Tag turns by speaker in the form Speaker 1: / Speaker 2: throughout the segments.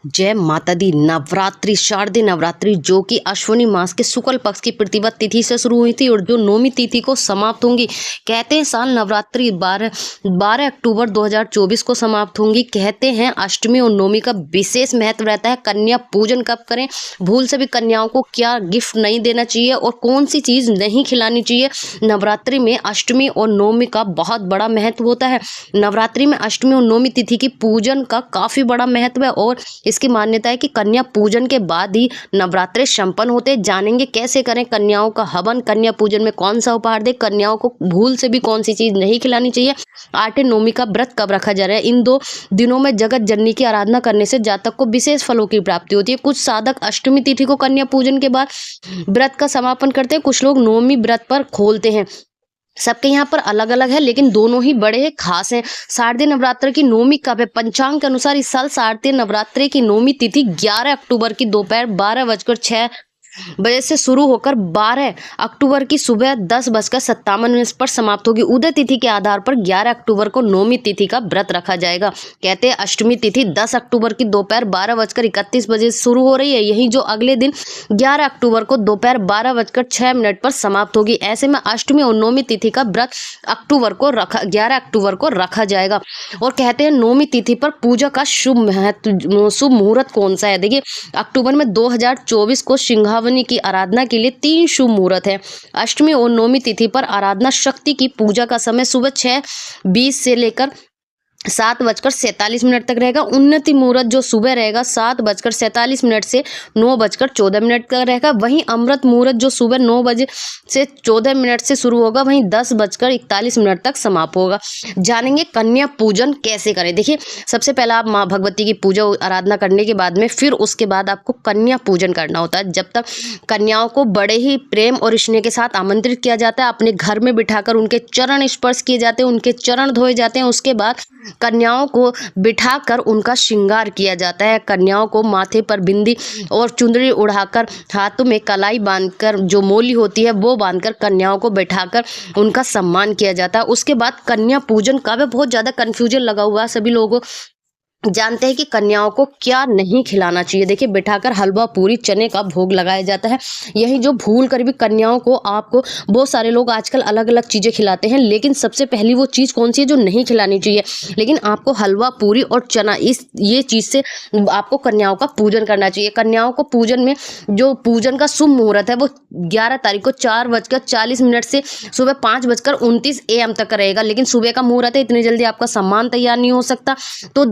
Speaker 1: जय माता दी। नवरात्रि, शारदीय नवरात्रि जो कि अश्विनी मास के शुक्ल पक्ष की प्रतिपद तिथि से शुरू हुई थी और जो नौमी तिथि को समाप्त होंगी। कहते हैं साल नवरात्रि 12 अक्टूबर 2024 को समाप्त होंगी। कहते हैं अष्टमी और नौमी का विशेष महत्व रहता है। कन्या पूजन कब करें, भूल से भी कन्याओं को क्या गिफ्ट नहीं देना चाहिए और कौन सी चीज़ नहीं खिलानी चाहिए। नवरात्रि में अष्टमी और नौमी का बहुत बड़ा महत्व होता है। नवरात्रि में अष्टमी और नौमी तिथि की पूजन का काफ़ी बड़ा महत्व है और इसकी मान्यता है कि कन्या पूजन के बाद ही नवरात्रि संपन्न होते हैं। जानेंगे कैसे करें कन्याओं का हवन, कन्या पूजन में कौन सा उपहार दे, कन्याओं को भूल से भी कौन सी चीज नहीं खिलानी चाहिए, आठवीं नौमी का व्रत कब रखा जा रहा है। इन 2 दिनों में जगत जननी की आराधना करने से जातक को विशेष फलों की प्राप्ति होती है। कुछ साधक अष्टमी तिथि को कन्या पूजन के बाद व्रत का समापन करते हैं, कुछ लोग नौमी व्रत पर खोलते हैं। सबके यहाँ पर अलग अलग है लेकिन दोनों ही बड़े हैं, खास हैं। शारदीय नवरात्र की नौमी कब है? पंचांग के अनुसार इस साल शारदीय नवरात्रि की नौमी तिथि 11 अक्टूबर की दोपहर 12:06 बजे से शुरू होकर 12 अक्टूबर की सुबह 10:57 पर समाप्त होगी। उदय तिथि के आधार पर 11 अक्टूबर को नौमी तिथि का व्रत रखा जाएगा। कहते हैं अष्टमी तिथि 10 अक्टूबर की दोपहर 12:31 बजे शुरू हो रही है, यही जो अगले दिन 11 अक्टूबर को दोपहर 12:06 पर समाप्त होगी। ऐसे में अष्टमी और नौमी तिथि का व्रत 11 अक्टूबर को रखा जाएगा। और कहते हैं नौमी तिथि पर पूजा का शुभ मुहूर्त कौन सा है। देखिए अक्टूबर में 2024 को सिंघावनी की आराधना के लिए 3 शुभ मुहूर्त है। अष्टमी और नौमी तिथि पर आराधना शक्ति की पूजा का समय सुबह 6:20 से लेकर 7:47 तक रहेगा। उन्नति मुहूर्त जो सुबह रहेगा 7:47 से 9:14 का रहेगा। वहीं अमृत मुहूर्त जो सुबह 9 बजे से 14 से शुरू होगा, वहीं 10:41 तक समाप्त होगा। जानेंगे कन्या पूजन कैसे करें। देखिए सबसे पहला आप माँ भगवती की पूजा आराधना करने के बाद में फिर उसके बाद आपको कन्या पूजन करना होता है। जब तक कन्याओं को बड़े ही प्रेम और स्नेह के साथ आमंत्रित किया जाता है, अपने घर में बिठाकर उनके चरण स्पर्श किए जाते हैं, उनके चरण धोए जाते हैं। उसके बाद कन्याओं को बिठाकर उनका श्रृंगार किया जाता है। कन्याओं को माथे पर बिंदी और चुंदड़ी उड़ाकर, हाथों में कलाई बांधकर, जो मोली होती है वो बांधकर कन्याओं को बैठाकर उनका सम्मान किया जाता है। उसके बाद कन्या पूजन का भी बहुत ज़्यादा कन्फ्यूजन लगा हुआ है सभी लोगों। जानते हैं कि कन्याओं को क्या नहीं खिलाना चाहिए। देखिए बिठाकर हलवा पूरी चने का भोग लगाया जाता है। यही जो भूल कर भी कन्याओं को आपको बहुत सारे लोग आजकल अलग अलग चीज़ें खिलाते हैं, लेकिन सबसे पहली वो चीज़ कौन सी है जो नहीं खिलानी चाहिए। लेकिन आपको हलवा पूरी और चना ये चीज़ से आपको कन्याओं का पूजन करना चाहिए। कन्याओं को पूजन में जो पूजन का शुभ मुहूर्त है वो 11 तारीख को 4:40 से सुबह 5:29 AM तक रहेगा। लेकिन सुबह का मुहूर्त है, इतनी जल्दी आपका सम्मान तैयार नहीं हो सकता। तो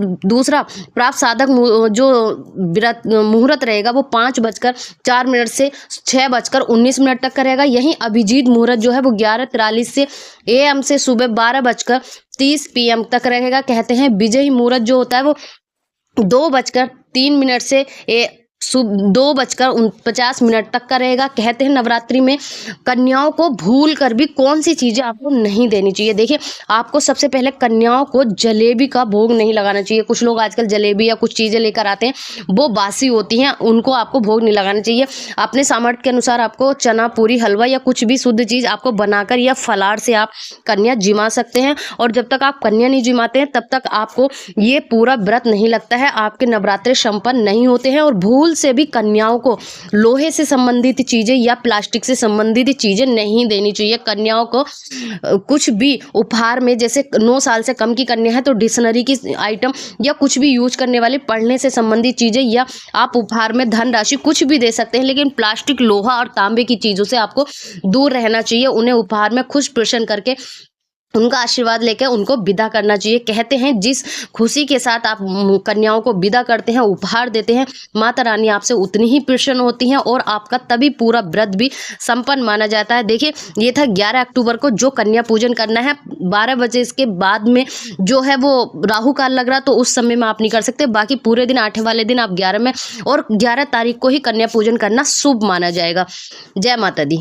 Speaker 1: दूसरा प्राप्त साधक जो मुहूर्त रहेगा वो 5:04 से 6:19 तक का रहेगा। यहीं अभिजीत मुहूर्त जो है वो 11:43 से AM से सुबह 12:30 PM तक रहेगा। कहते हैं विजयी मुहूर्त जो होता है वो 2:03 से 2:49 तक का रहेगा। कहते हैं नवरात्रि में कन्याओं को भूल कर भी कौन सी चीज़ें आपको नहीं देनी चाहिए। देखिए आपको सबसे पहले कन्याओं को जलेबी का भोग नहीं लगाना चाहिए। कुछ लोग आजकल जलेबी या कुछ चीज़ें लेकर आते हैं, वो बासी होती हैं, उनको आपको भोग नहीं लगाना चाहिए। अपने सामर्थ्य के अनुसार आपको चना पूरी, हलवा या कुछ भी शुद्ध चीज़ आपको बनाकर या फलार से आप कन्या जिमा सकते हैं। और जब तक आप कन्या नहीं जिमाते हैं तब तक आपको ये पूरा व्रत नहीं लगता है, आपके नवरात्रि संपन्न नहीं होते हैं। और भूल से भी कन्याओं को लोहे से संबंधित चीजें या प्लास्टिक से संबंधित चीजें नहीं देनी चाहिए। कन्याओं को कुछ भी उपहार में, जैसे 9 साल से कम की कन्या है तो डिक्शनरी की आइटम या कुछ भी यूज करने वाले पढ़ने से संबंधित चीजें, या आप उपहार में धनराशि कुछ भी दे सकते हैं, लेकिन प्लास्टिक, लोहा और तांबे की चीजों से आपको दूर रहना चाहिए। उन्हें उपहार में खुश प्रसन्न करके उनका आशीर्वाद लेकर उनको विदा करना चाहिए। कहते हैं जिस खुशी के साथ आप कन्याओं को विदा करते हैं, उपहार देते हैं, माता रानी आपसे उतनी ही प्रसन्न होती हैं और आपका तभी पूरा व्रत भी संपन्न माना जाता है। देखिए ये था 11 अक्टूबर को जो कन्या पूजन करना है। 12 बजे इसके बाद में जो है वो राहु काल लग रहा, तो उस समय में आप नहीं कर सकते। बाकी पूरे दिन 8 वाले दिन आप 11 में और 11 तारीख को ही कन्या पूजन करना शुभ माना जाएगा। जय माता दी।